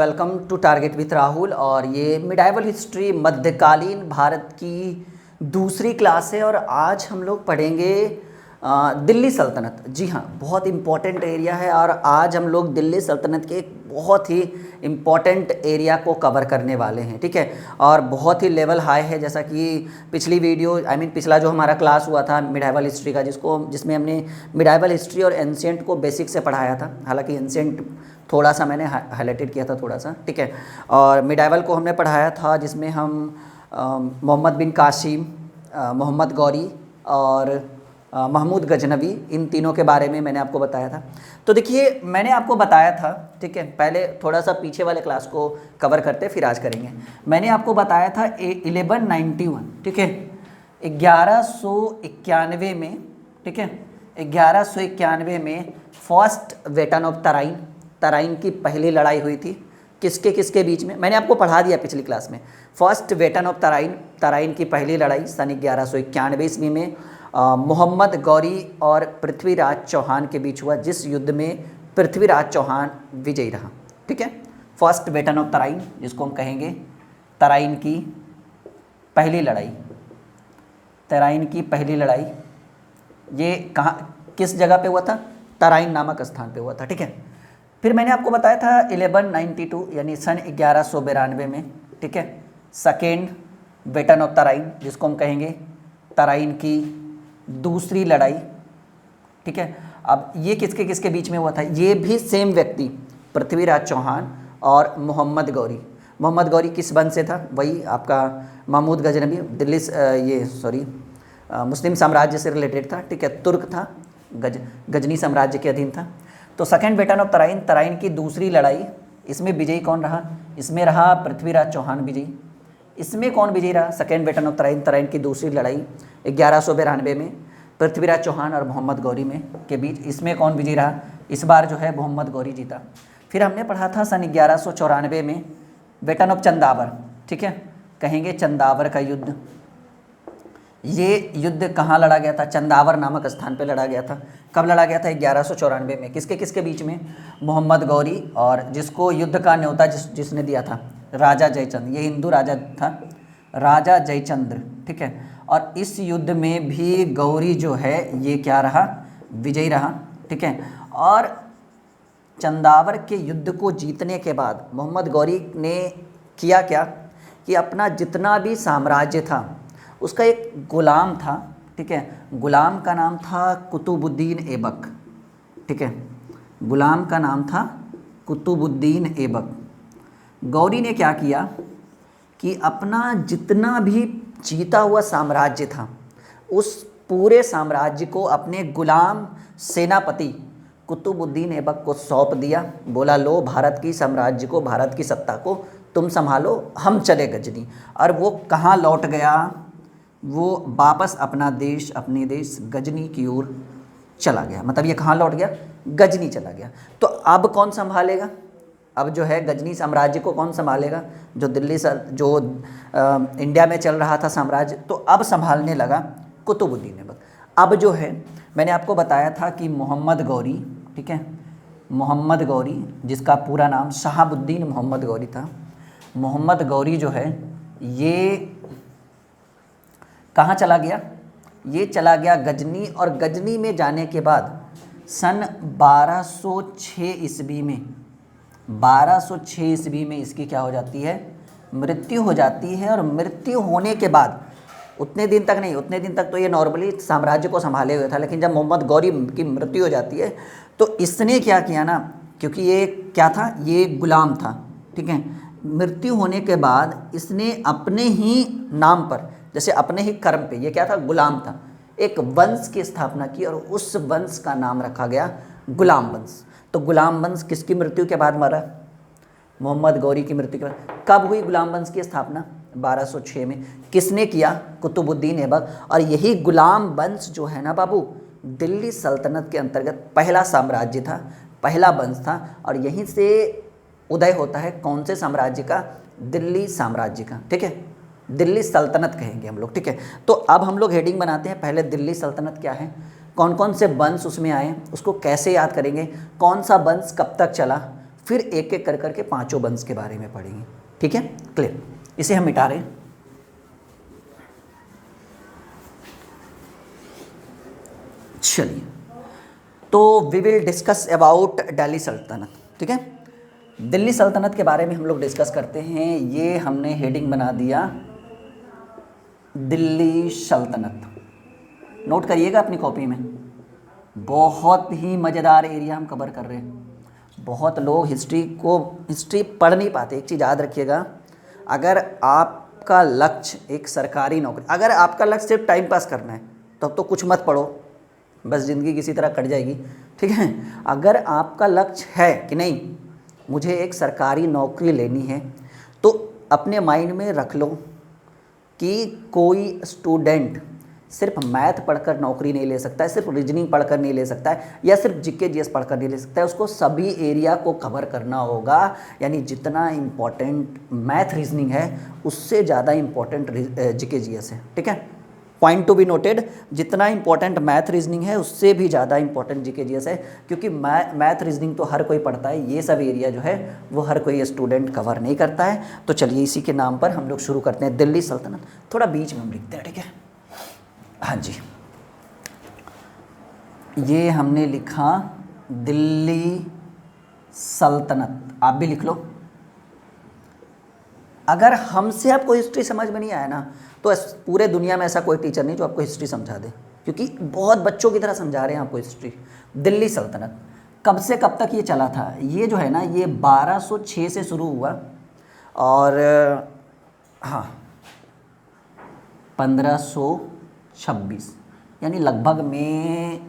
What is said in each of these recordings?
Welcome to target with Rahul. और ये medieval history मध्यकालीन भारत की दूसरी क्लास है और आज हम लोग पढ़ेंगे दिल्ली सल्तनत। जी हाँ, बहुत इम्पॉर्टेंट एरिया है और आज हम लोग दिल्ली सल्तनत के एक बहुत ही इम्पॉर्टेंट एरिया को कवर करने वाले हैं, ठीक है। और बहुत ही लेवल हाई है, जैसा कि पिछली वीडियो पिछला जो हमारा क्लास हुआ था मिडाइवल हिस्ट्री का, जिसमें हमने मिडाइवल हिस्ट्री और एंशिएंट को बेसिक से पढ़ाया था। हालांकि एंशिएंट थोड़ा सा मैंने हाईलाइटेड किया था थोड़ा सा, ठीक है। और मिडाइवल को हमने पढ़ाया था जिसमें हम मोहम्मद बिन कासिम, मोहम्मद गौरी और महमूद गजनवी, इन तीनों के बारे में मैंने आपको बताया था। तो देखिए, मैंने आपको बताया था, ठीक है। पहले थोड़ा सा पीछे वाले क्लास को कवर करते फिर आज करेंगे। मैंने आपको बताया था 1191, ठीक है, 1191 में, ठीक है, 1191 में फर्स्ट वेटन ऑफ तराइन की पहली लड़ाई हुई थी। किसके किसके बीच में, मैंने आपको पढ़ा दिया पिछली क्लास में। फर्स्ट वेटन ऑफ तराइन की पहली लड़ाई सन 1191 ईस्वी में मोहम्मद गौरी और पृथ्वीराज चौहान के बीच हुआ, जिस युद्ध में पृथ्वीराज चौहान विजयी रहा, ठीक है। फर्स्ट वेटन ऑफ तराइन, जिसको हम कहेंगे तराइन की पहली लड़ाई। तराइन की पहली लड़ाई ये कहाँ, किस जगह पे हुआ था? तराइन नामक स्थान पे हुआ था, ठीक है। फिर मैंने आपको बताया था 1192 यानी सन 1192 में, ठीक है, सेकेंड वेटन ऑफ तराइन, जिसको हम कहेंगे तराइन की दूसरी लड़ाई, ठीक है। अब ये किसके किसके बीच में हुआ था? ये भी सेम व्यक्ति, पृथ्वीराज चौहान और मोहम्मद गौरी किस वंश से था? वही आपका महमूद गजनवी, मुस्लिम साम्राज्य से रिलेटेड था, ठीक है। तुर्क था, गजनी साम्राज्य के अधीन था। तो सेकेंड वेटन ऑफ तराइन की दूसरी लड़ाई, इसमें विजयी कौन रहा? इसमें रहा पृथ्वीराज चौहान विजयी। इसमें कौन विजयी रहा? सेकेंड वेटन ऑफ तराइन की दूसरी लड़ाई 1192 में पृथ्वीराज चौहान और मोहम्मद गौरी में के बीच, इसमें कौन विजयी रहा? इस बार जो है मोहम्मद गौरी जीता। फिर हमने पढ़ा था सन 1194 में वेटन ऑफ चंदावर, ठीक है, कहेंगे चंदावर का युद्ध। ये युद्ध कहाँ लड़ा गया था? चंदावर नामक स्थान पे लड़ा गया था। कब लड़ा गया था? 1194 में। किसके किसके बीच में? मोहम्मद गौरी और जिसको युद्ध का न्योता जिसने दिया था, राजा जयचंद्र। ये हिंदू राजा था, राजा जयचंद्र, ठीक है। और इस युद्ध में भी गौरी जो है ये क्या रहा? विजयी रहा, ठीक है। और चंदावर के युद्ध को जीतने के बाद मोहम्मद गौरी ने किया क्या कि अपना जितना भी साम्राज्य था उसका एक गुलाम था, ठीक है, गुलाम का नाम था कुतुबुद्दीन ऐबक, ठीक है, गुलाम का नाम था कुतुबुद्दीन ऐबक। गौरी ने क्या किया कि अपना जितना भी जीता हुआ साम्राज्य था उस पूरे साम्राज्य को अपने गुलाम सेनापति कुतुबुद्दीन ऐबक को सौंप दिया। बोला, लो भारत की साम्राज्य को, भारत की सत्ता को तुम संभालो, हम चले गजनी। और वो कहाँ लौट गया? वो वापस अपने देश गजनी की ओर चला गया। मतलब ये कहाँ लौट गया? गजनी चला गया। तो अब कौन संभालेगा? अब जो है गजनी साम्राज्य को कौन संभालेगा? जो इंडिया में चल रहा था साम्राज्य, तो अब संभालने लगा कुतुबुद्दीन ऐबक। अब जो है मैंने आपको बताया था कि मोहम्मद गौरी, ठीक है, मोहम्मद गौरी जिसका पूरा नाम शहाबुद्दीन मोहम्मद गौरी था, मोहम्मद गौरी जो है ये कहाँ चला गया? ये चला गया गजनी। और गजनी में जाने के बाद सन 1206 ईस्वी में, 1206 ईस्वी में इसकी क्या हो जाती है? मृत्यु हो जाती है। और मृत्यु होने के बाद उतने दिन तक तो ये नॉर्मली साम्राज्य को संभाले हुए था, लेकिन जब मोहम्मद गौरी की मृत्यु हो जाती है तो इसने क्या किया ना, क्योंकि ये क्या था? ये गुलाम था, ठीक है। मृत्यु होने के बाद इसने अपने ही नाम पर, जैसे अपने ही कर्म पे, ये क्या था? गुलाम था, एक वंश की स्थापना की और उस वंश का नाम रखा गया गुलाम वंश। तो गुलाम वंश किसकी मृत्यु के बाद मरा? मोहम्मद गौरी की मृत्यु के बाद। कब हुई गुलाम वंश की स्थापना? 1206 में। किसने किया? कुतुबुद्दीन ऐबक। और यही गुलाम वंश जो है ना बाबू, दिल्ली सल्तनत के अंतर्गत पहला साम्राज्य था, पहला वंश था। और यहीं से उदय होता है कौन से साम्राज्य का? दिल्ली साम्राज्य का, ठीक है, दिल्ली सल्तनत कहेंगे हम लोग, ठीक है। तो अब हम लोग हेडिंग बनाते हैं, पहले दिल्ली सल्तनत क्या है, कौन कौन से वंश उसमें आए, उसको कैसे याद करेंगे, कौन सा वंश कब तक चला, फिर एक एक कर करके पांचों वंश के बारे में पढ़ेंगे। ठीक है, क्लियर। इसे हम मिटा रहे हैं। चलिए, तो we will discuss about Delhi सल्तनत। ठीक है, दिल्ली सल्तनत के बारे में हम लोग डिस्कस करते हैं। ये हमने हेडिंग बना दिया दिल्ली सल्तनत, नोट करिएगा अपनी कॉपी में। बहुत ही मज़ेदार एरिया हम कवर कर रहे हैं। बहुत लोग हिस्ट्री पढ़ नहीं पाते। एक चीज़ याद रखिएगा, अगर आपका लक्ष्य एक सरकारी नौकरी, अगर आपका लक्ष्य सिर्फ टाइम पास करना है तब तो कुछ मत पढ़ो, बस ज़िंदगी किसी तरह कट जाएगी। ठीक है, अगर आपका लक्ष्य है कि नहीं मुझे एक सरकारी नौकरी लेनी है, तो अपने माइंड में रख लो कि कोई स्टूडेंट सिर्फ मैथ पढ़कर नौकरी नहीं ले सकता है, सिर्फ रीजनिंग पढ़कर नहीं ले सकता है, या सिर्फ जीके जीएस पढ़कर नहीं ले सकता है। उसको सभी एरिया को कवर करना होगा। यानी जितना इम्पोर्टेंट मैथ रीजनिंग है उससे ज़्यादा इम्पोर्टेंट जीके जीएस है। ठीक है, पॉइंट टू बी नोटेड, जितना इम्पोर्टेंट मैथ रीजनिंग है उससे भी ज़्यादा इम्पोर्टेंट जीके जीएस है, क्योंकि मैथ रीजनिंग तो हर कोई पढ़ता है, ये सब एरिया जो है वो हर कोई स्टूडेंट कवर नहीं करता है। तो चलिए इसी के नाम पर हम लोग शुरू करते हैं दिल्ली सल्तनत। थोड़ा बीच में हम लिखते हैं। ठीक है, हाँ जी, ये हमने लिखा दिल्ली सल्तनत, आप भी लिख लो। अगर हमसे आपको हिस्ट्री समझ में नहीं आया ना, तो पूरे दुनिया में ऐसा कोई टीचर नहीं जो आपको हिस्ट्री समझा दे, क्योंकि बहुत बच्चों की तरह समझा रहे हैं आपको हिस्ट्री। दिल्ली सल्तनत कब से कब तक ये चला था? ये जो है ना, ये 1206 से शुरू हुआ और हाँ 1526, यानी लगभग में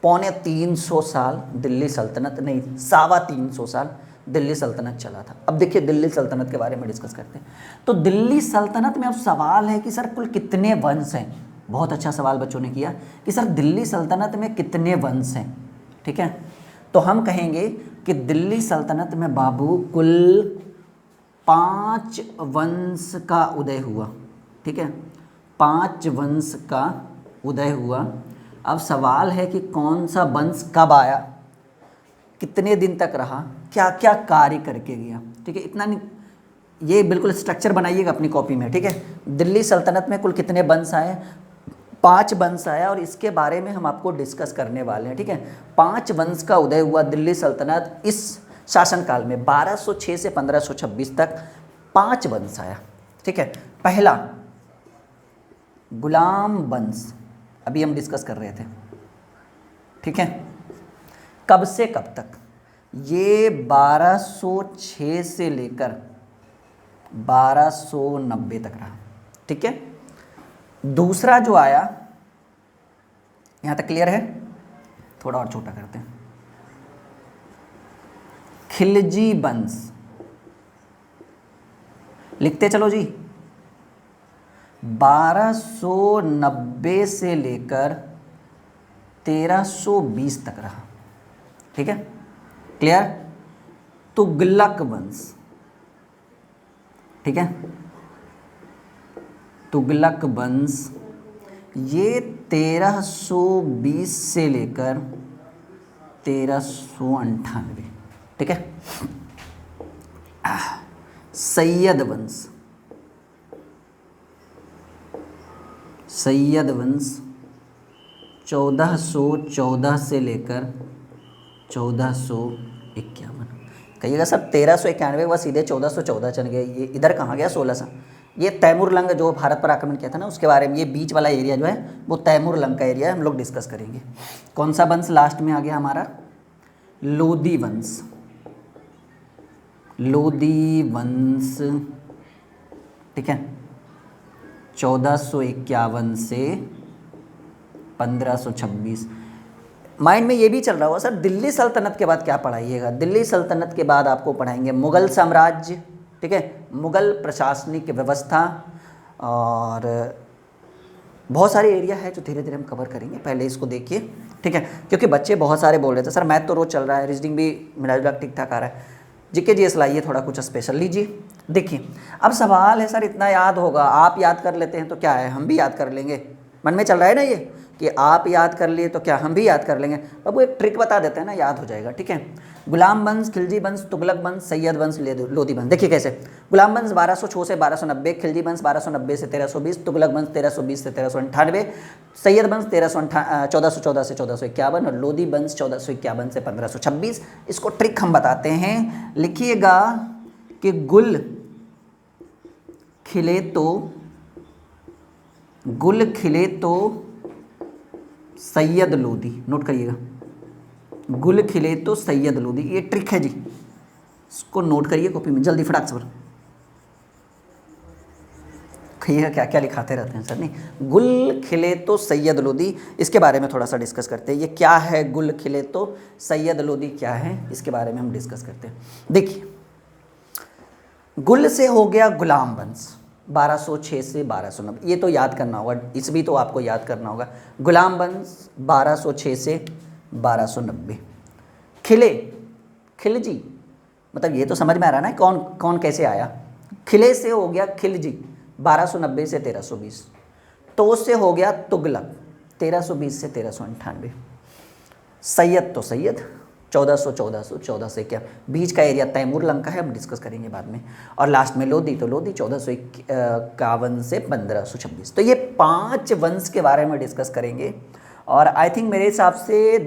250 साल दिल्ली सल्तनत, नहीं 325 साल दिल्ली सल्तनत चला था। अब देखिए दिल्ली सल्तनत के बारे में डिस्कस करते हैं। तो दिल्ली सल्तनत में अब सवाल है कि सर कुल कितने वंश हैं? बहुत अच्छा सवाल बच्चों ने किया कि सर दिल्ली सल्तनत में कितने वंश हैं। ठीक है, तो हम कहेंगे कि दिल्ली सल्तनत में बाबू कुल 5 वंश का उदय हुआ। ठीक है, 5 वंश का उदय हुआ। अब सवाल है कि कौन सा वंश कब आया, कितने दिन तक रहा, क्या क्या कार्य करके गया। ठीक है, इतना नहीं, ये बिल्कुल स्ट्रक्चर बनाइएगा अपनी कॉपी में। ठीक है, दिल्ली सल्तनत में कुल कितने वंश आए? 5 वंश आया और इसके बारे में हम आपको डिस्कस करने वाले हैं। ठीक है, 5 वंश का उदय हुआ दिल्ली सल्तनत इस शासनकाल में 1206 से 1526 तक 5 वंश आया। ठीक है, पहला गुलाम वंश, अभी हम डिस्कस कर रहे थे। ठीक है, कब से कब तक? ये 1206 से लेकर 1290 तक रहा। ठीक है, दूसरा जो आया, यहां तक क्लियर है? थोड़ा और छोटा करते हैं। खिलजी वंश, लिखते चलो जी। 1290 से लेकर 1320 तक रहा। ठीक है, क्लियर? तुगलक वंश, ठीक है, तुगलक वंश ये 1320 से लेकर 1398। ठीक है, सैयद वंश, सैयद वंश 1414 से लेकर 1451। कहिएगा सर 1391 वह सीधे 1414 चल गए, ये इधर कहाँ गया 1600? ये तैमूर लंग जो भारत पर आक्रमण किया था ना, उसके बारे में, ये बीच वाला एरिया जो है वो तैमूर लंग का एरिया है, हम लोग डिस्कस करेंगे। कौन सा वंश लास्ट में आ गया हमारा? लोदी वंश, लोदी वंश। ठीक है, 1451 से 1526। माइंड में ये भी चल रहा होगा सर दिल्ली सल्तनत के बाद क्या पढ़ाइएगा? दिल्ली सल्तनत के बाद आपको पढ़ाएंगे मुग़ल साम्राज्य। ठीक है, मुग़ल प्रशासनिक व्यवस्था और बहुत सारे एरिया है जो धीरे धीरे हम कवर करेंगे। पहले इसको देखिए। ठीक है, क्योंकि बच्चे बहुत सारे बोल रहे थे सर मैथ तो रोज़ चल रहा है, रीजनिंग भी मिला ठीक ठाक आ रहा है, जीके जीएस लाइए थोड़ा कुछ स्पेशल लीजिए। देखिए अब सवाल है सर इतना याद होगा, आप याद कर लेते हैं तो क्या है, हम भी याद कर लेंगे। मन में चल रहा है ना ये कि आप याद कर लिए तो क्या हम भी याद कर लेंगे। अब वो एक ट्रिक बता देते हैं ना, याद हो जाएगा। ठीक है, गुलाम वंश, खिलजी वंश, तुगलक वंश, सैयद वंश, लोधी वंश। देखिए कैसे, गुलाम वंश 1206 से 1290, खिलजी वंश 1290 से 1320, तुगलक वंश 1320 से 1398, सैयद वंश 1414 से 1451 और लोधी वंश 1451 से 1526। इसको ट्रिक हम बताते हैं, लिखिएगा कि गुल खिले तो सैयद लोधी। नोट करिएगा, गुल खिले तो सैयद लोधी, ये ट्रिक है जी। इसको नोट करिए कॉपी में, जल्दी फटाक से बोल। खाइएगा, क्या क्या लिखाते रहते हैं सर। नहीं, गुल खिले तो सैयद लोधी, इसके बारे में थोड़ा सा डिस्कस करते हैं। ये क्या है गुल खिले तो सैयद लोधी, क्या है इसके बारे में हम डिस्कस करते हैं। देखिए, गुल से हो गया गुलाम वंश 1206 से 1290, ये तो याद करना होगा, इस भी तो आपको याद करना होगा। गुलाम वंश 1206 से 1290। खिलजी, मतलब ये तो समझ में आ रहा है ना कौन कौन कैसे आया। खिले से हो गया खिलजी 1290 से 1320। तो से हो गया तुगलक 1320 से 1398। सैयद तो सैयद 1400 से क्या, बीच का एरिया तैमूर लंका है, हम डिस्कस करेंगे बाद में। और लास्ट में लोधी, तो लोधी 1451 से 1526। तो ये 5 वंश के बारे में डिस्कस करेंगे। और आई थिंक मेरे हिसाब से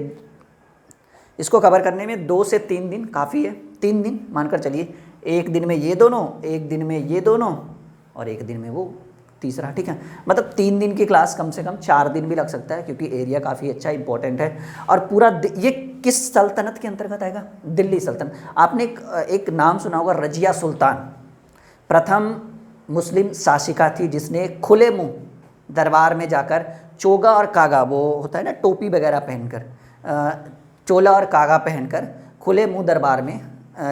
इसको कवर करने में 2 से 3 दिन काफ़ी है। 3 दिन मानकर चलिए, एक दिन में ये दोनों, एक दिन में ये दोनों और एक दिन में वो तीसरा। ठीक है, मतलब 3 दिन की क्लास, कम से कम 4 दिन भी लग सकता है, क्योंकि एरिया काफ़ी अच्छा इंपॉर्टेंट है। और पूरा ये किस सल्तनत के अंतर्गत आएगा? दिल्ली सल्तनत। आपने एक नाम सुना होगा, रजिया सुल्तान, प्रथम मुस्लिम शासिका थी जिसने खुले मुंह दरबार में जाकर चोगा और कागा, वो होता है ना टोपी वगैरह पहनकर, चोला और कागा पहनकर खुले मुंह दरबार में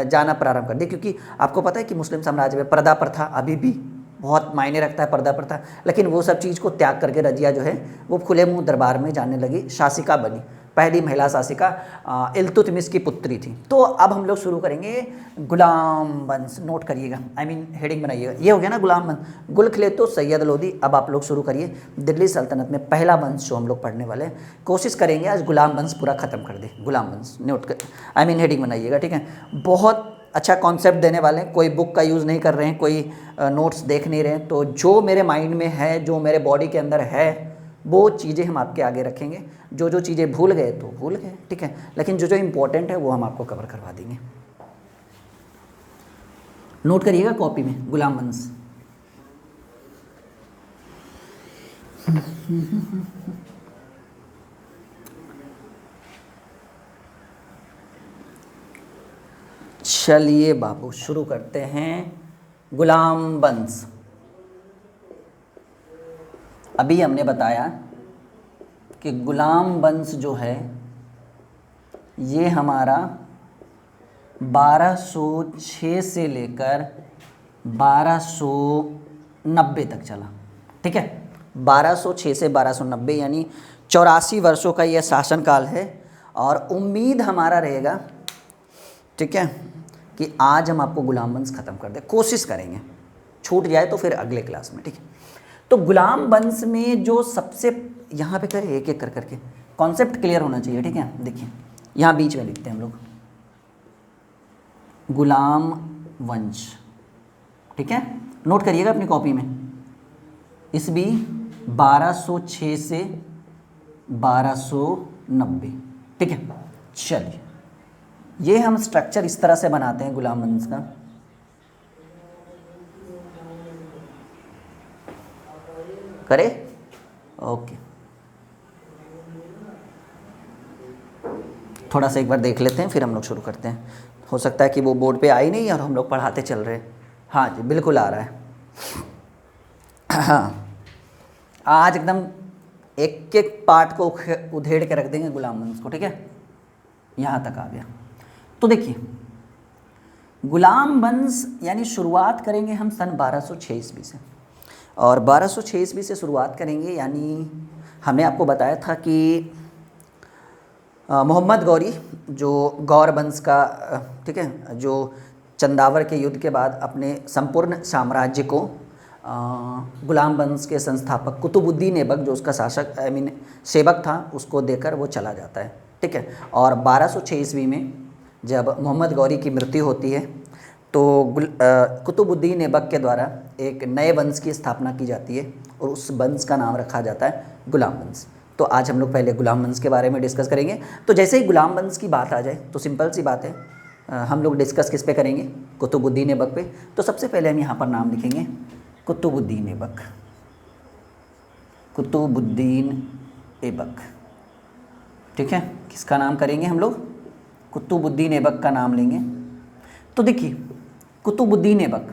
जाना प्रारंभ कर दिया। क्योंकि आपको पता है कि मुस्लिम साम्राज्य में पर्दा प्रथा अभी भी बहुत मायने रखता है, पर्दा प्रथा, लेकिन वो सब चीज़ को त्याग करके रजिया जो है वो खुले मुंह दरबार में जाने लगी, शासिका बनी, पहली महिला शासिका इल्तुतमिश की पुत्री थी। तो अब हम लोग शुरू करेंगे गुलाम वंश। नोट करिएगा, हेडिंग बनाइएगा। ये हो गया ना गुलाम वंश, गुल खिले तो सैयद लोधी। अब आप लोग शुरू करिए दिल्ली सल्तनत में पहला वंश जो हम लोग पढ़ने वाले हैं। कोशिश करेंगे आज गुलाम वंश पूरा खत्म कर दे। गुलाम वंश नोट कर, हेडिंग बनाइएगा। ठीक है, बहुत अच्छा कॉन्सेप्ट देने वाले हैं, कोई बुक का यूज़ नहीं कर रहे हैं, कोई नोट्स देख नहीं रहे हैं। तो जो मेरे माइंड में है, जो मेरे बॉडी के अंदर है, वो चीज़ें हम आपके आगे रखेंगे। जो चीज़ें भूल गए तो भूल गए, ठीक है, लेकिन जो इम्पोर्टेंट है वो हम आपको कवर करवा देंगे। नोट करिएगा कॉपी में, गुलाम वंश। चलिए बाबू, शुरू करते हैं गुलाम वंश। अभी हमने बताया कि गुलाम वंश जो है ये हमारा 1206 से लेकर 1290 तक चला। ठीक है, 1206 से 1290 यानी 84 वर्षों का यह शासनकाल है। और उम्मीद हमारा रहेगा, ठीक है, कि आज हम आपको गुलाम वंश खत्म कर दें, कोशिश करेंगे, छूट जाए तो फिर अगले क्लास में। ठीक है, तो गुलाम वंश में जो सबसे यहाँ पे करें एक एक कर करके, कॉन्सेप्ट क्लियर होना चाहिए। ठीक है, देखिए यहाँ बीच में लिखते हैं हम लोग गुलाम वंश। ठीक है, नोट करिएगा अपनी कॉपी में, इस भी 1206 से 1290। ठीक है, चलिए ये हम स्ट्रक्चर इस तरह से बनाते हैं गुलाम वंश का। करे ओके, थोड़ा सा एक बार देख लेते हैं फिर हम लोग शुरू करते हैं। हो सकता है कि वो बोर्ड पे आई नहीं और हम लोग पढ़ाते चल रहे हैं। हाँ जी बिल्कुल आ रहा है। हाँ, आज एकदम एक एक पार्ट को उधेड़ के रख देंगे गुलाम वंश को। ठीक है, यहाँ तक आ गया। तो देखिए गुलाम वंश यानी शुरुआत करेंगे हम सन 1206 ईस्वी से, और 1206 ईस्वी से शुरुआत करेंगे। यानी हमने आपको बताया था कि मोहम्मद गौरी जो गौर वंश का, ठीक है, जो चंदावर के युद्ध के बाद अपने संपूर्ण साम्राज्य को गुलाम वंश के संस्थापक कुतुबुद्दीन ऐबक जो उसका शासक सेवक था उसको देकर वो चला जाता है, ठीक है। और 1206 ईस्वी में जब मोहम्मद गौरी की मृत्यु होती है तो कुतुबुद्दीन ऐबक के द्वारा एक नए वंश की स्थापना की जाती है और उस वंश का नाम रखा जाता है गुलाम वंश। तो आज हम लोग पहले गुलाम वंश के बारे में डिस्कस करेंगे। तो जैसे ही गुलाम वंश की बात आ जाए तो सिंपल सी बात है, हम लोग डिस्कस किस पे करेंगे, कुतुबुद्दीन ऐबक पे। तो सबसे पहले हम यहाँ पर नाम लिखेंगे कुतुबुद्दीन ऐबक, कुतुबुद्दीन ऐबक, ठीक है। किसका नाम करेंगे हम लोग, कुतुबुद्दीन ऐबक का नाम लेंगे। तो देखिए कुतुबुद्दीन ऐबक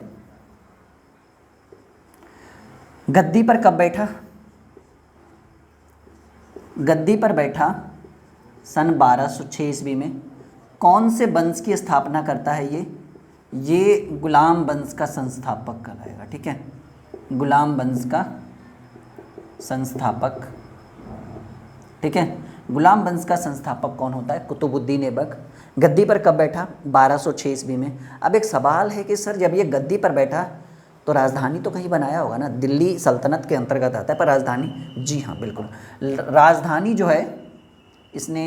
गद्दी पर कब बैठा, गद्दी पर बैठा सन 1206 ईस्वी में। कौन से वंश की स्थापना करता है ये गुलाम वंश का संस्थापक कहलाएगा, ठीक है। गुलाम वंश का संस्थापक, ठीक है। गुलाम वंश का संस्थापक कौन होता है, कुतुबुद्दीन ऐबक। गद्दी पर कब बैठा, 1206 ईस्वी में। अब एक सवाल है कि सर जब ये गद्दी पर बैठा तो राजधानी तो कहीं बनाया होगा ना, दिल्ली सल्तनत के अंतर्गत आता है, पर राजधानी, जी हाँ बिल्कुल, राजधानी जो है इसने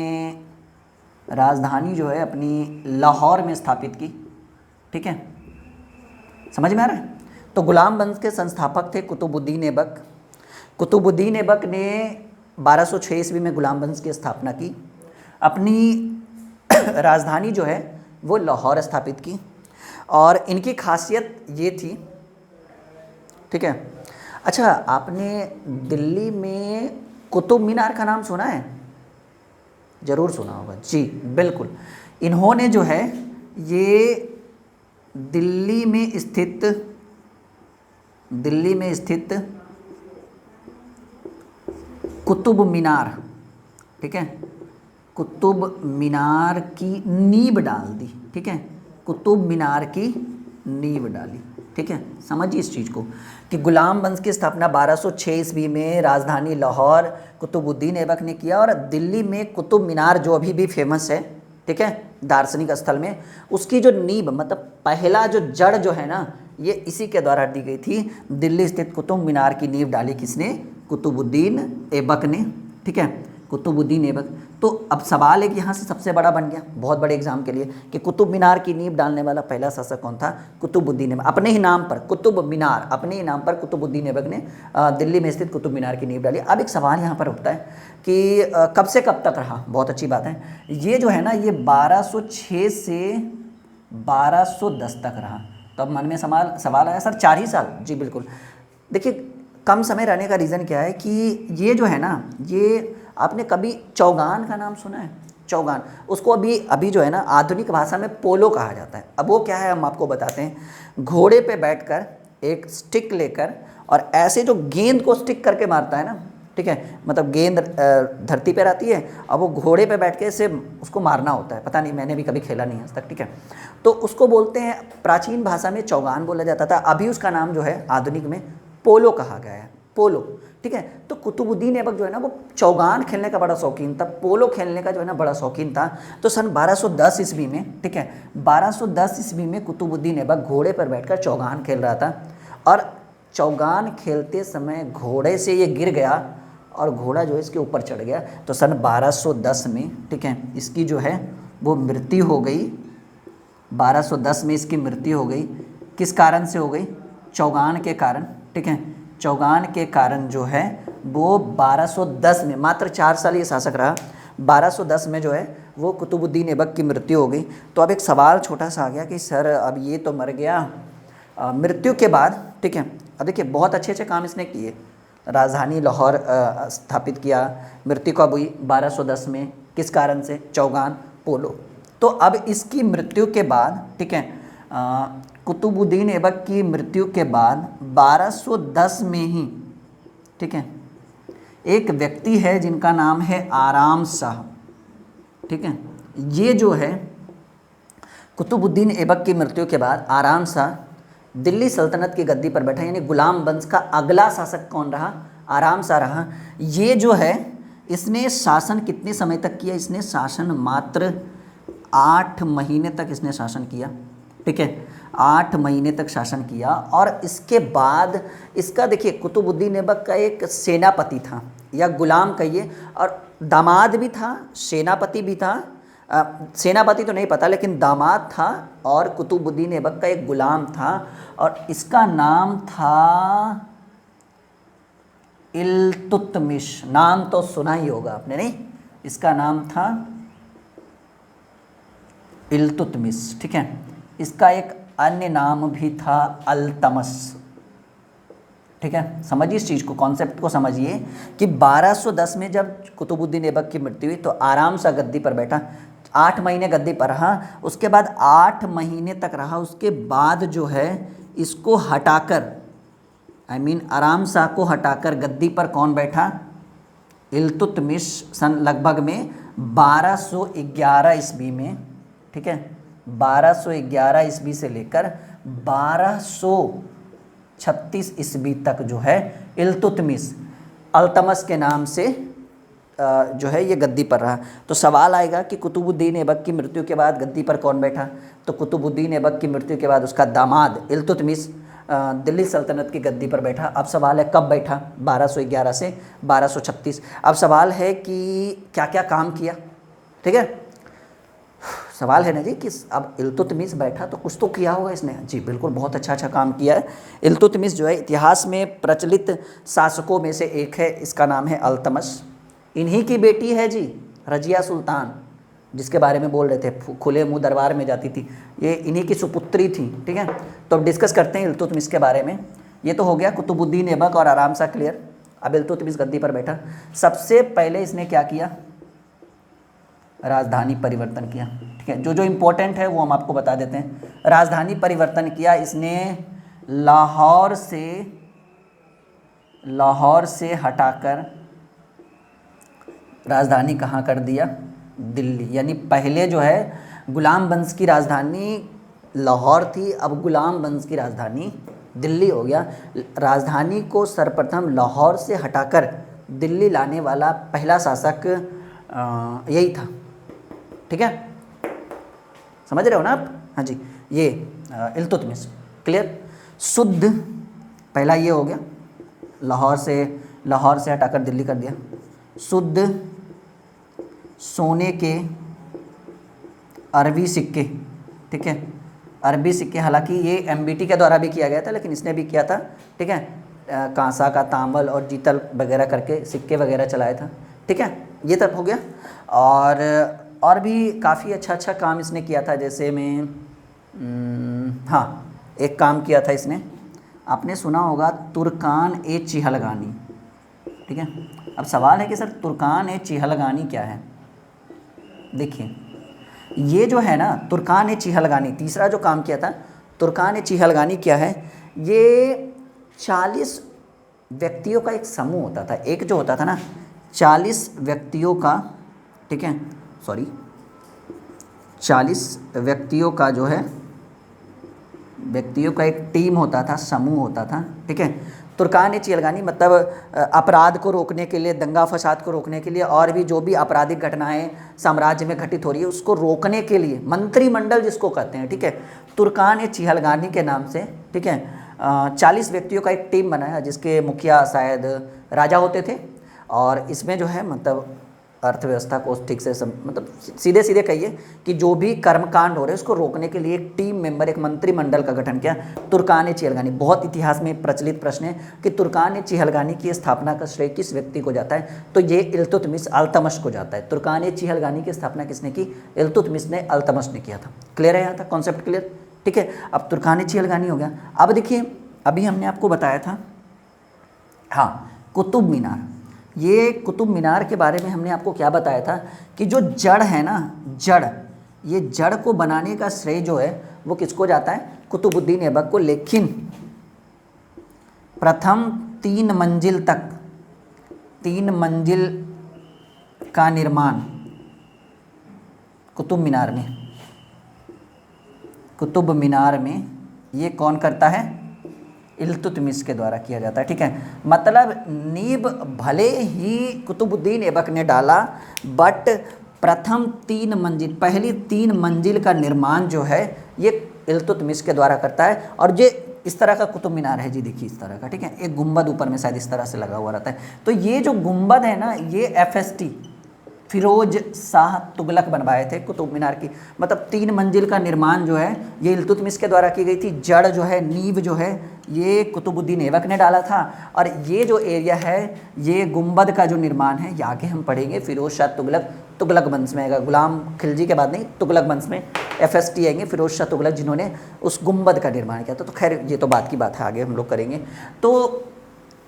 राजधानी जो है अपनी लाहौर में स्थापित की, ठीक है। समझ में आ रहा है। तो गुलाम वंश के संस्थापक थे कुतुबुद्दीन ऐबक। कुतुबुद्दीन ऐबक ने 1206 ईस्वी में गुलाम वंश की स्थापना की, अपनी राजधानी जो है वो लाहौर स्थापित की। और इनकी खासियत ये थी, ठीक है। अच्छा, आपने दिल्ली में कुतुब मीनार का नाम सुना है, ज़रूर सुना होगा, जी बिल्कुल। इन्होंने जो है ये दिल्ली में स्थित कुतुब मीनार, ठीक है, कुतुब मीनार की नींव डाल दी, ठीक है, कुतुब मीनार की नींव डाली, ठीक है। समझिए इस चीज़ को कि गुलाम वंश की स्थापना 1206 ईस्वी में राजधानी लाहौर कुतुबुद्दीन ऐबक ने किया, और दिल्ली में कुतुब मीनार जो अभी भी फेमस है, ठीक है, दार्शनिक स्थल में, उसकी जो नींव मतलब पहला जो जड़ जो है ना, ये इसी के द्वारा दी गई थी। दिल्ली स्थित कुतुब मीनार की नींव डाली किसने, कुतुबुद्दीन ऐबक ने, ठीक है, कुतुबुद्दीन ऐबक। तो अब सवाल है कि यहाँ से सबसे बड़ा बन गया बहुत बड़े एग्जाम के लिए कि कुतुब मीनार की नींव डालने वाला पहला शासक कौन था, कुतुबुद्दीन ऐबक। अपने ही नाम पर कुतुब मीनार, अपने ही नाम पर कुतुबुद्दीन ऐबक ने दिल्ली में स्थित कुतुब मीनार की नींव डाली। अब एक सवाल यहाँ पर उठता है कि कब से कब तक रहा, बहुत अच्छी बात है। ये जो है ना ये 1206 से 1210 तक रहा। तो अब मन में सवाल आया सर 4 ही साल, जी बिल्कुल। देखिए कम समय रहने का रीज़न क्या है कि ये जो है ना, ये आपने कभी चौगान का नाम सुना है, चौगान, उसको अभी जो है ना आधुनिक भाषा में पोलो कहा जाता है। अब वो क्या है हम आपको बताते हैं। घोड़े पे बैठकर एक स्टिक लेकर और ऐसे जो गेंद को स्टिक करके मारता है ना, ठीक है, मतलब गेंद धरती पे रहती है, अब वो घोड़े पे बैठ के इसे उसको मारना होता है। पता नहीं, मैंने भी कभी खेला नहीं आज तक, ठीक है। तो उसको बोलते हैं, प्राचीन भाषा में चौगान बोला जाता था, अभी उसका नाम जो है आधुनिक में पोलो कहा गया है, पोलो, ठीक है। तो कुतुबुद्दीन ऐबक जो है ना वो चौगान खेलने का बड़ा शौकीन था, पोलो खेलने का जो है ना बड़ा शौकीन था। तो सन 1210 ईस्वी में, ठीक है, 1210 ईस्वी में कुतुबुद्दीन ऐबक घोड़े पर बैठकर चौगान खेल रहा था, और चौगान खेलते समय घोड़े से ये गिर गया और घोड़ा जो है इसके ऊपर चढ़ गया। तो सन 1210 में, ठीक है, इसकी जो है वो मृत्यु हो गई। 1210 में इसकी मृत्यु हो गई। किस कारण से हो गई, चौगान के कारण, ठीक है, चौगान के कारण जो है वो 1210 में, मात्र 4 साल ये शासक रहा, 1210 में जो है वो कुतुबुद्दीन ऐबक की मृत्यु हो गई। तो अब एक सवाल छोटा सा आ गया कि सर अब ये तो मर गया, मृत्यु के बाद, ठीक है, अब देखिए बहुत अच्छे अच्छे काम इसने किए, राजधानी लाहौर स्थापित किया, मृत्यु कब हुई 1210 में, किस कारण से, चौगान, पोलो। तो अब इसकी मृत्यु के बाद, ठीक है, कुतुबुद्दीन ऐबक की मृत्यु के बाद 1210 में ही, ठीक है, एक व्यक्ति है जिनका नाम है आराम शाह, ठीक है। ये जो है कुतुबुद्दीन ऐबक की मृत्यु के बाद आराम शाह दिल्ली सल्तनत की गद्दी पर बैठा, यानी गुलाम वंश का अगला शासक कौन रहा, आराम शाह रहा। ये जो है इसने शासन कितने समय तक किया, इसने शासन मात्र 8 महीने तक इसने शासन किया, ठीक है। 8 महीने तक शासन किया। और इसके बाद इसका देखिए कुतुबुद्दीन ऐबक का एक सेनापति था या गुलाम कहिए, और दामाद भी था, सेनापति भी था। सेनापति तो नहीं पता लेकिन दामाद था, और कुतुबुद्दीन ऐबक का एक गुलाम था और इसका नाम था इल्तुतमिश। नाम तो सुना ही होगा आपने, नहीं? इसका नाम था इल्तुतमिश, ठीक है। इसका एक अन्य नाम भी था अल्तमस, ठीक है। समझिए इस चीज़ को, कॉन्सेप्ट को समझिए कि 1210 में जब कुतुबुद्दीन ऐबक की मृत्यु हुई तो आराम से गद्दी पर बैठा, 8 महीने गद्दी पर रहा। उसके बाद 8 महीने तक रहा, उसके बाद जो है इसको हटाकर, आराम शाह को हटाकर गद्दी पर कौन बैठा? इल्तुतमिश। सन लगभग में 1211 ईस्वी में, ठीक है, 1211 ईस्वी से लेकर 1236 ईस्वी तक जो है इल्तुतमिश अल्तमस के नाम से जो है ये गद्दी पर रहा। तो सवाल आएगा कि कुतुबुद्दीन ऐबक की मृत्यु के बाद गद्दी पर कौन बैठा? तो कुतुबुद्दीन ऐबक की मृत्यु के बाद उसका दामाद इल्तुतमिश दिल्ली सल्तनत की गद्दी पर बैठा। अब सवाल है कब बैठा? 1211 से 1236। अब सवाल है कि क्या क्या काम किया, ठीक है। सवाल है ना जी कि अब इल्तुतमिश बैठा तो कुछ तो किया होगा इसने। जी बिल्कुल, बहुत अच्छा काम किया है। इल्तुतमिश जो है इतिहास में प्रचलित शासकों में से एक है, इसका नाम है अल्तमश। इन्हीं की बेटी है जी रजिया सुल्तान, जिसके बारे में बोल रहे थे, खुले मुंह दरबार में जाती थी, ये इन्हीं की सुपुत्री थी, ठीक है। तो अब डिस्कस करते हैं इल्तुतमिश के बारे में। ये तो हो गया कुतुबुद्दीन ऐबक और आराम सा क्लियर। अब इल्तुतमिश गद्दी पर बैठा, सबसे पहले इसने क्या किया? राजधानी परिवर्तन किया, ठीक है। जो जो इम्पोर्टेंट है वो हम आपको बता देते हैं। राजधानी परिवर्तन किया इसने, लाहौर से हटाकर राजधानी कहाँ कर दिया? दिल्ली। यानी पहले जो है गुलाम वंश की राजधानी लाहौर थी, अब गुलाम वंश की राजधानी दिल्ली हो गया। राजधानी को सर्वप्रथम लाहौर से हटाकर दिल्ली लाने वाला पहला शासक यही था, ठीक है। समझ रहे हो ना आप? हाँ जी, ये इल्तुतमिश, क्लियर। शुद्ध पहला ये हो गया, लाहौर से हटाकर दिल्ली कर दिया। शुद्ध सोने के अरबी सिक्के, ठीक है। अरबी सिक्के, हालांकि ये MBT के द्वारा भी किया गया था लेकिन इसने भी किया था, ठीक है। कांसा का तांबल और जीतल वगैरह करके सिक्के वगैरह चलाया था, ठीक है। ये तब हो गया। और भी काफ़ी अच्छा काम इसने किया था। जैसे में हाँ, एक काम किया था इसने, आपने सुना होगा तुर्कान ए चिहलगानी, ठीक है। अब सवाल है कि सर तुर्कान ए चिहलगानी क्या है? देखिए ये जो है ना तुर्कान ए चिहलगानी, तीसरा जो काम किया था तुर्कान ए चिहलगानी क्या है? ये 40 व्यक्तियों का एक समूह होता था। एक जो होता था ना 40 व्यक्तियों का, ठीक है, 40 व्यक्तियों का जो है, व्यक्तियों का एक टीम होता था, समूह होता था, ठीक है। तुर्कान ए चिहलगानी मतलब अपराध को रोकने के लिए, दंगा फसाद को रोकने के लिए, और भी जो भी आपराधिक घटनाएं साम्राज्य में घटित हो रही है उसको रोकने के लिए मंत्रिमंडल जिसको कहते हैं, ठीक है, तुर्कान ए चिहलगानी के नाम से, ठीक है, 40 व्यक्तियों का एक टीम बनाया जिसके मुखिया शायद राजा होते थे। और इसमें जो है मतलब अर्थव्यवस्था को ठीक से मतलब सीधे सीधे कहिए कि जो भी कर्मकांड हो रहे हैं उसको रोकने के लिए एक टीम मेंबर, एक मंत्रिमंडल का गठन किया। तुर्कान ए चिहलगानी, बहुत इतिहास में प्रचलित प्रश्न है कि तुर्कान ए चिहलगानी की स्थापना का श्रेय किस व्यक्ति को जाता है? तो ये इल्तुतमिश अल्तमश को जाता है। तुर्कान ए चिहलगानी की स्थापना किसने की? इल्तुतमिश ने, अल्तमश ने किया था। क्लियर है यहाँ तक कॉन्सेप्ट? क्लियर, ठीक है। अब तुर्कान ए चिहलगानी हो गया। अब देखिए अभी हमने आपको बताया था हाँ कुतुब मीनार। ये कुतुब मीनार के बारे में हमने आपको क्या बताया था कि जो जड़ है ना, जड़, ये जड़ को बनाने का श्रेय जो है वो किसको जाता है? कुतुबुद्दीन ऐबक को। लेकिन प्रथम 3 मंजिल तक, 3 मंजिल का निर्माण कुतुब मीनार में ये कौन करता है? इल्तुतमिश के द्वारा किया जाता है, ठीक है। मतलब नींव भले ही कुतुबुद्दीन ऐबक ने डाला, बट प्रथम 3 मंजिल, पहली 3 मंजिल का निर्माण जो है ये इल्तुतमिश के द्वारा करता है। और ये इस तरह का कुतुब मीनार है जी, देखिए इस तरह का, ठीक है, एक गुंबद ऊपर में शायद इस तरह से लगा हुआ रहता है। तो ये जो गुंबद है ना, ये FST फिरोज शाह तुगलक बनवाए थे कुतुब मीनार की। मतलब 3 मंजिल का निर्माण जो है ये इल्तुतमिश के द्वारा की गई थी। जड़ जो है, नींव जो है, ये कुतुबुद्दीन ऐबक ने डाला था। और ये जो एरिया है, ये गुंबद का जो निर्माण है, ये आगे हम पढ़ेंगे फिरोज शाह तुगलक वंश में आएगा। गुलाम खिलजी के बाद नहीं, तुगलक वंश में FST आएंगे, फिरोज शाह तुगलक, जिन्होंने उस गुंबद का निर्माण किया था। तो खैर ये तो बात की बात है, आगे हम लोग करेंगे। तो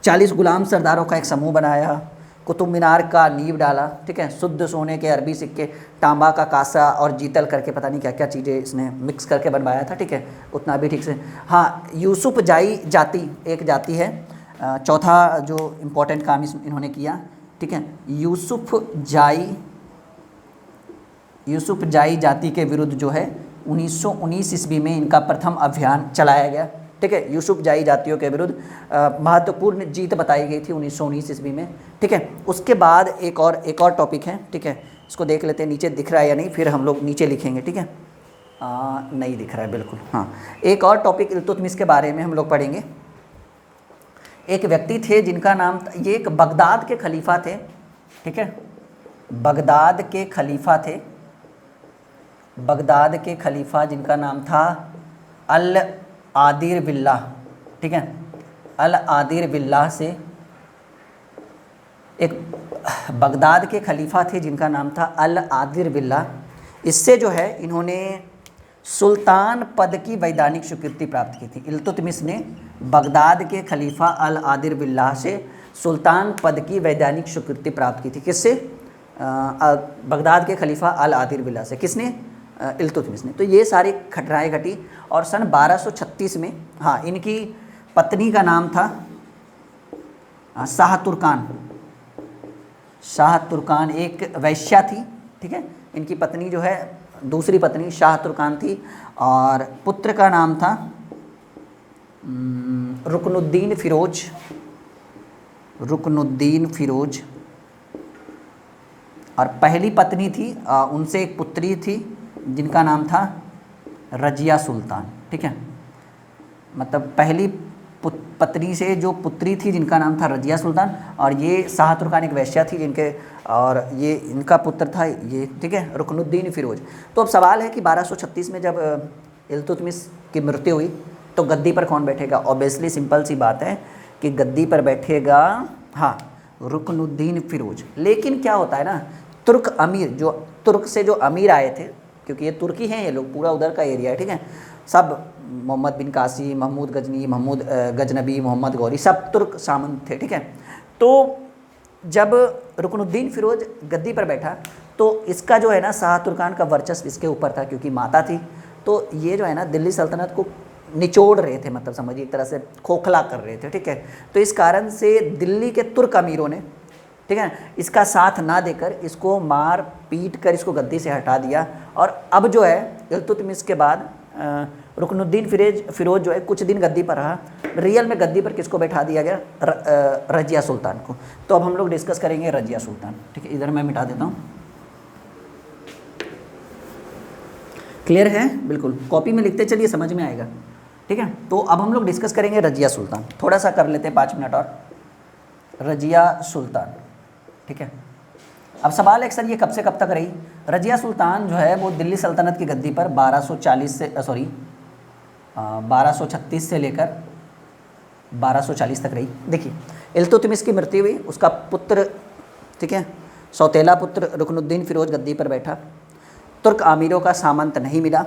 40 गुलाम सरदारों का एक समूह बनाया, कुतुब मीनार का नींव डाला, ठीक है। शुद्ध सोने के अरबी सिक्के, तांबा का कासा और जीतल करके पता नहीं क्या क्या चीज़ें इसने मिक्स करके बनवाया था, ठीक है, उतना भी ठीक से। हाँ, यूसुफ जाई जाति एक जाति है, चौथा जो इम्पोर्टेंट काम इन्होंने किया, ठीक है। यूसुफ जाई जाति के विरुद्ध जो है 1919 ईस्वी में इनका प्रथम अभियान चलाया गया, ठीक है। यूसुफ जाई जातियों के विरुद्ध महत्वपूर्ण जीत बताई गई थी 1919 ईस्वी में, ठीक है। उसके बाद एक और टॉपिक है, ठीक है, इसको देख लेते हैं, नीचे दिख रहा है या नहीं, फिर हम लोग नीचे लिखेंगे, ठीक है। नहीं दिख रहा है बिल्कुल, हाँ। एक और टॉपिक इल्तुतमिश के बारे में हम लोग पढ़ेंगे। एक व्यक्ति थे जिनका नाम, ये एक बगदाद के खलीफा थे, ठीक है, बगदाद के खलीफा जिनका नाम था अल आदिर बिल्लाह, ठीक है। अल आदिर बिल्लाह से एक बगदाद के खलीफा थे जिनका नाम था अल आदिर बिल्लाह। इससे जो है इन्होंने सुल्तान पद की वैधानिक स्वीकृति प्राप्त की थी। इल्तुतमिश ने बगदाद के खलीफा अल आदिर बिल्लाह से सुल्तान पद की वैधानिक स्वीकृति प्राप्त की थी। किससे? बगदाद के खलीफा अल आदिर बिल्लाह से। किसने? इल्तुतमिश ने। तो ये सारी घटनाएँ घटी और सन 1236 में, हाँ, इनकी पत्नी का नाम था शाह तुर्कान, एक वैश्या थी, ठीक है। इनकी पत्नी जो है, दूसरी पत्नी शाह तुर्कान थी, और पुत्र का नाम था रुकनुद्दीन फिरोज, और पहली पत्नी थी, उनसे एक पुत्री थी जिनका नाम था रजिया सुल्तान, ठीक है। मतलब पहली पत्नी से जो पुत्री थी जिनका नाम था रजिया सुल्तान, और ये शाह तुर्कान एक वैश्या थी जिनके, और ये इनका पुत्र था ये, ठीक है, रुकनुद्दीन फिरोज। तो अब सवाल है कि 1236 में जब इल्तुतमिश की मृत्यु हुई तो गद्दी पर कौन बैठेगा? ऑब्वियसली सिंपल सी बात है कि गद्दी पर बैठेगा, हाँ, रुकनुद्दीन फिरोज। लेकिन क्या होता है ना, तुर्क अमीर, जो तुर्क से जो अमीर आए थे, क्योंकि ये तुर्की हैं, ये लोग पूरा उधर का एरिया है, ठीक है, सब मोहम्मद बिन कासी, महमूद गजनी, महमूद गजनबी, मोहम्मद गौरी, सब तुर्क सामंत थे, ठीक है। तो जब रुकनुद्दीन फिरोज गद्दी पर बैठा तो इसका जो है ना शाह तुर्कान का वर्चस्व इसके ऊपर था, क्योंकि माता थी। तो ये जो है ना दिल्ली सल्तनत को निचोड़ रहे थे, मतलब समझिए एक तरह से खोखला कर रहे थे, ठीक है। तो इस कारण से दिल्ली के तुर्क अमीरों ने, ठीक है, इसका साथ ना देकर इसको मार पीट कर इसको गद्दी से हटा दिया। और अब जो है इल्तुतमिश के बाद रुकनुद्दीन फिरोज जो है कुछ दिन गद्दी पर रहा। रियल में गद्दी पर किसको बैठा दिया गया? रजिया सुल्तान को। तो अब हम लोग डिस्कस करेंगे रजिया सुल्तान, ठीक है। इधर मैं मिटा देता हूँ, क्लियर है? बिल्कुल, कॉपी में लिखते चलिए, समझ में आएगा, ठीक है। तो अब हम लोग डिस्कस करेंगे रजिया सुल्तान। थोड़ा सा कर लेते हैं 5 मिनट और। रजिया सुल्तान, ठीक है। अब सवाल है सर ये कब से कब तक रही? रजिया सुल्तान जो है वो दिल्ली सल्तनत की गद्दी पर 1236 से लेकर 1240 तक रही। देखिए, इल्तुतमिश की मृत्यु हुई, उसका पुत्र, ठीक है, सौतेला पुत्र रुकनुद्दीन फिरोज गद्दी पर बैठा। तुर्क आमीरों का सामंत नहीं मिला,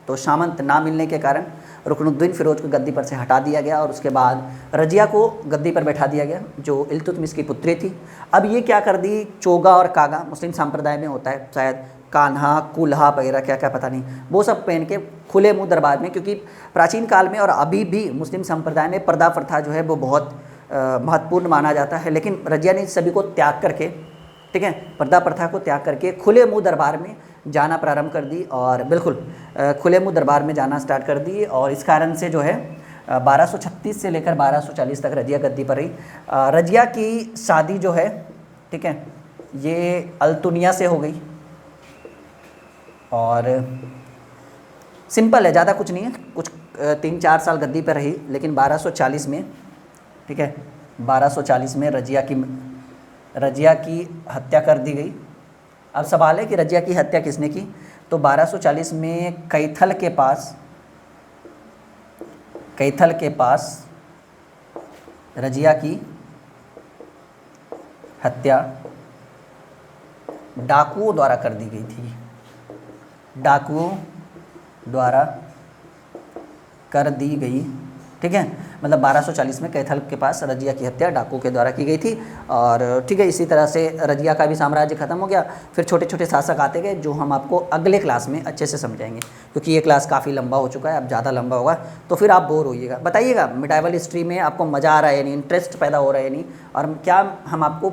तो सामंत ना मिलने के कारण रुकनुद्दीन फिरोज को गद्दी पर से हटा दिया गया, और उसके बाद रजिया को गद्दी पर बैठा दिया गया, जो इल्तुतमिश की पुत्री थी। अब ये क्या कर दी, चोगा और कागा, मुस्लिम संप्रदाय में होता है, शायद कान्हा, कुल्हा वगैरह क्या क्या पता नहीं, वो सब पहन के खुले मुँह दरबार में, क्योंकि प्राचीन काल में और अभी भी मुस्लिम संप्रदाय में पर्दा प्रथा जो है वो बहुत महत्वपूर्ण माना जाता है। लेकिन रजिया ने सभी को त्याग करके, ठीक है, पर्दा प्रथा को त्याग करके खुले मुँह दरबार में जाना प्रारंभ कर दी, और बिल्कुल खुले मुँह दरबार में जाना स्टार्ट कर दी। और इस कारण से जो है 1236 से लेकर 1240 तक रजिया गद्दी पर रही। रजिया की शादी जो है, ठीक है, ये अल्तुनिया से हो गई, और सिंपल है, ज़्यादा कुछ नहीं है, कुछ 3-4 साल गद्दी पर रही, लेकिन 1240 में, ठीक है, 1240 में रजिया की हत्या कर दी गई। अब सवाल है कि रजिया की हत्या किसने की, तो 1240 में कैथल के पास रजिया की हत्या डाकुओं द्वारा कर दी गई थी, डाकुओं द्वारा कर दी गई, ठीक है। मतलब 1240 में कैथल के पास रजिया की हत्या डाकुओं के द्वारा की गई थी। और ठीक है, इसी तरह से रजिया का भी साम्राज्य खत्म हो गया। फिर छोटे छोटे शासक आते गए, जो हम आपको अगले क्लास में अच्छे से समझाएंगे, क्योंकि ये क्लास काफ़ी लंबा हो चुका है, अब ज़्यादा लंबा होगा तो फिर आप बोर होइएगा। बताइएगा मिडाइवल हिस्ट्री में आपको मज़ा आ रहा है या नहीं, इंटरेस्ट पैदा हो रहा है या नहीं, और क्या हम आपको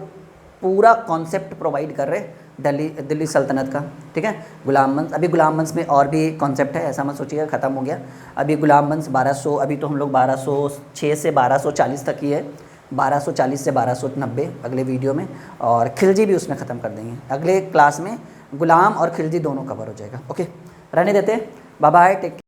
पूरा कॉन्सेप्ट प्रोवाइड कर रहे हैं दिल्ली सल्तनत का, ठीक है। गुलाम वंश, अभी गुलाम वंश में और भी कॉन्सेप्ट है, ऐसा मत सोचिएगा ख़त्म हो गया। अभी गुलाम वंश 1200, अभी तो हम लोग 1206 से 1240 तक ही है, 1240 से 1290 अगले वीडियो में, और खिलजी भी उसमें ख़त्म कर देंगे। अगले क्लास में गुलाम और खिलजी दोनों कवर हो जाएगा। ओके, रहने देते, बाय बाय, टेक।